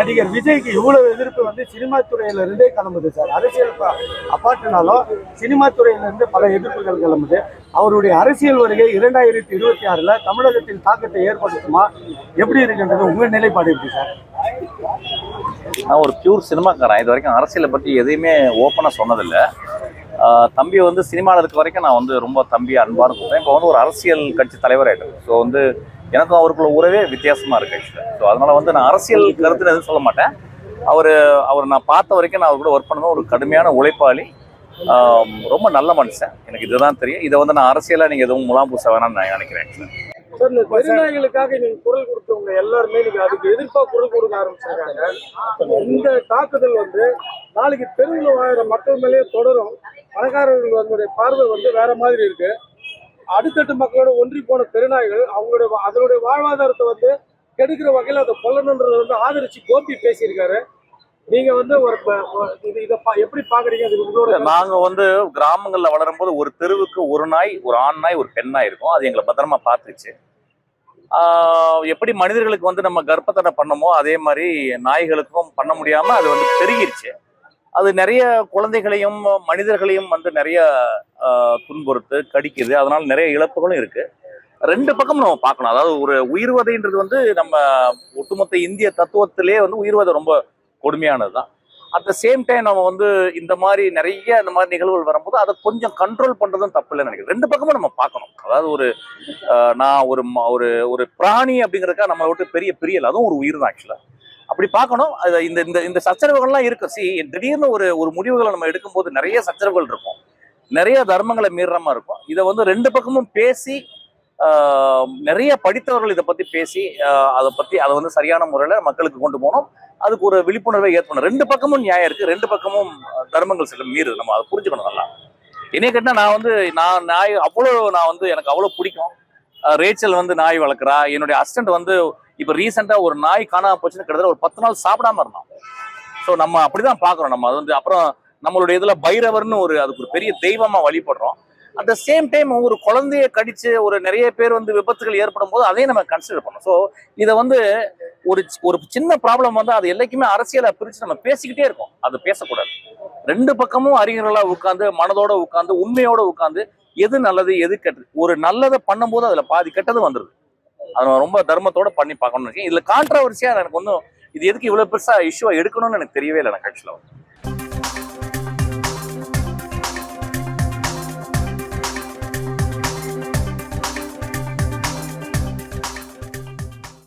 நடிகர் விஜய்க்கு இவ்வளவு எதிர்ப்பு வந்து சினிமா துறையில இருந்தே கிளம்புது சார். அரசியல் அப்பாட்டினாலும் சினிமா துறையில இருந்து பல எதிர்ப்புகள் கிளம்புது. அவருடைய அரசியல் வருகை 2026 தமிழகத்தில் தாக்கத்தை ஏற்படுத்துமா, எப்படி இருக்குன்றது உங்க நிலைப்பாடு எப்படி சார்? நான் ஒரு பியூர் சினிமாக்காரன். இது வரைக்கும் அரசியலை பற்றி எதையுமே ஓப்பனாக சொன்னதில்லை. தம்பி வந்து சினிமாவில் இருக்க வரைக்கும் நான் வந்து ரொம்ப தம்பி அன்பான கூப்பிட்டேன். இப்போ வந்து ஒரு அரசியல் கட்சி தலைவராகிட்டேன். ஸோ வந்து எனக்கும் அவருக்குள்ள உறவே வித்தியாசமாக இருக்கு ஆக்சுவலாக. ஸோ அதனால் வந்து நான் அரசியல் கருத்துன்னு எதுவும் சொல்ல மாட்டேன். அவர் நான் பார்த்த வரைக்கும் நான் அவர் கூட ஒர்க் பண்ணதும் ஒரு கடுமையான உழைப்பாளி, ரொம்ப நல்ல மனுஷன். எனக்கு இதுதான் தெரியும். இதை வந்து நான் அரசியலாக நீங்கள் எதுவும் முலாம் பூச வேணாம்னு நான் நினைக்கிறேன் ஆக்சுவலாக. சார், இந்த பெருநாய்களுக்காக நீங்க குரல் கொடுத்தவங்க எல்லாருமே நீங்க அதுக்கு எதிர்ப்பா குரல் கொடுக்க ஆரம்பிச்சிருக்காங்க. இந்த தாக்குதல் வந்து நாளைக்கு தெருவில் வாழ்கிற மக்கள் மேலேயே தொடரும். பணக்காரர்கள் அதனுடைய பார்வை வந்து வேற மாதிரி இருக்கு. அடித்தட்டு மக்களோட ஒன்றி போன பெருநாய்கள் அதனுடைய வாழ்வாதாரத்தை வந்து கெடுக்கிற வகையில் அதை கொல்லணுன்றதை வந்து ஆதரிச்சு கோபி பேசியிருக்காரு. நீங்க வந்து இதை எப்படி பாக்குறீங்க? நாங்க வந்து கிராமங்கள்ல வளரும்போது ஒரு தெருவுக்கு ஒரு நாய், ஒரு ஆண் நாய், ஒரு பெண் நாய் இருக்கும். அது எங்களை பத்திரமா பார்த்துச்சு. எப்படி மனிதர்களுக்கு வந்து நம்ம கர்ப்பத்தடை பண்ணமோ அதே மாதிரி நாய்களுக்கும் பண்ண முடியாம அது வந்து பெருகிருச்சு. அது நிறைய குழந்தைகளையும் மனிதர்களையும் வந்து நிறைய துன்புறுத்து கடிக்குது. அதனால நிறைய இழப்புகளும் இருக்கு. ரெண்டு பக்கம் நம்ம பார்க்கணும். அதாவது ஒரு உயிர்வதைன்றது வந்து நம்ம ஒட்டுமொத்த இந்திய தத்துவத்திலே வந்து உயிர்வதை ரொம்ப கொடுமையானதுதான். அட் த சேம் டைம் நம்ம வந்து இந்த மாதிரி நிறைய இந்த மாதிரி நிகழ்வுகள் வரும்போது அதை கொஞ்சம் கண்ட்ரோல் பண்றதும் தப்பு இல்லைன்னு நினைக்கிறேன். ரெண்டு பக்கமும் நம்ம பார்க்கணும். அதாவது நான் ஒரு ஒரு பிராணி அப்படிங்கிறதுக்காக நம்மளை விட்டு பெரிய பிரியல், அதுவும் ஒரு உயிர் தான் ஆக்சுவலா. அப்படி பார்க்கணும். இந்த இந்த இந்த சச்சரவுகள்லாம் இருக்கு. திடீர்னு ஒரு முடிவுகளை நம்ம எடுக்கும்போது நிறைய சச்சரவுகள் இருக்கும், நிறைய தர்மங்களை மீறுற மாதிரி இருக்கும். இதை வந்து ரெண்டு பக்கமும் பேசி நிறைய படித்தவர்கள் இதை பத்தி பேசி அதை வந்து சரியான முறையில மக்களுக்கு கொண்டு போகணும். அதுக்கு ஒரு விழிப்புணர்வை ஏற்படணும். ரெண்டு பக்கமும் நியாயம் இருக்கு, ரெண்டு பக்கமும் தர்மங்கள் சில மீறு. நம்ம அதை புரிஞ்சுக்கணும் நல்லா. என்னைய கேட்டா நான் நாய் எனக்கு அவ்வளவு பிடிக்கும். ரேச்சல் வந்து நாய் வளர்க்குறா. என்னுடைய அசிஸ்டன்ட் வந்து இப்ப ரீசெண்டா ஒரு நாய் காணாம போச்சுன்னு கிட்டத்தட்ட ஒரு 10 நாள் சாப்பிடாம இருந்தான். ஸோ நம்ம அப்படிதான் பாக்குறோம். நம்ம அது வந்து அப்புறம் நம்மளுடைய இதுல பைரவர்னு அதுக்கு ஒரு பெரிய தெய்வமா வழிபடுறோம். அட் த சேம் டைம் ஒரு குழந்தைய கடிச்சு நிறைய பேர் வந்து விபத்துகள் ஏற்படும் போது அதையும் நம்ம கன்சிடர் பண்ணோம். ஸோ இதை வந்து ஒரு சின்ன ப்ராப்ளம் வந்து அது எல்லாத்தையுமே அரசியலை பிரிச்சு நம்ம பேசிக்கிட்டே இருக்கோம். அது பேசக்கூடாது. ரெண்டு பக்கமும் அறிஞர்களா உட்காந்து மனதோட உட்காந்து உண்மையோட உட்காந்து எது நல்லது எது கெட்டது, ஒரு நல்லதை பண்ணும்போது அதுல பாதி கெட்டது வந்துருது. அதை ரொம்ப தர்மத்தோட பண்ணி பார்க்கணும்னு இருக்கேன். இதுல கான்ட்ரவர்சியா எனக்கு ஒன்றும் இது எதுக்கு இவ்வளவு பெருசா இஷ்யூவா எடுக்கணும்னு எனக்கு தெரியவே இல்லை எனக்கு ஆக்சுவலா.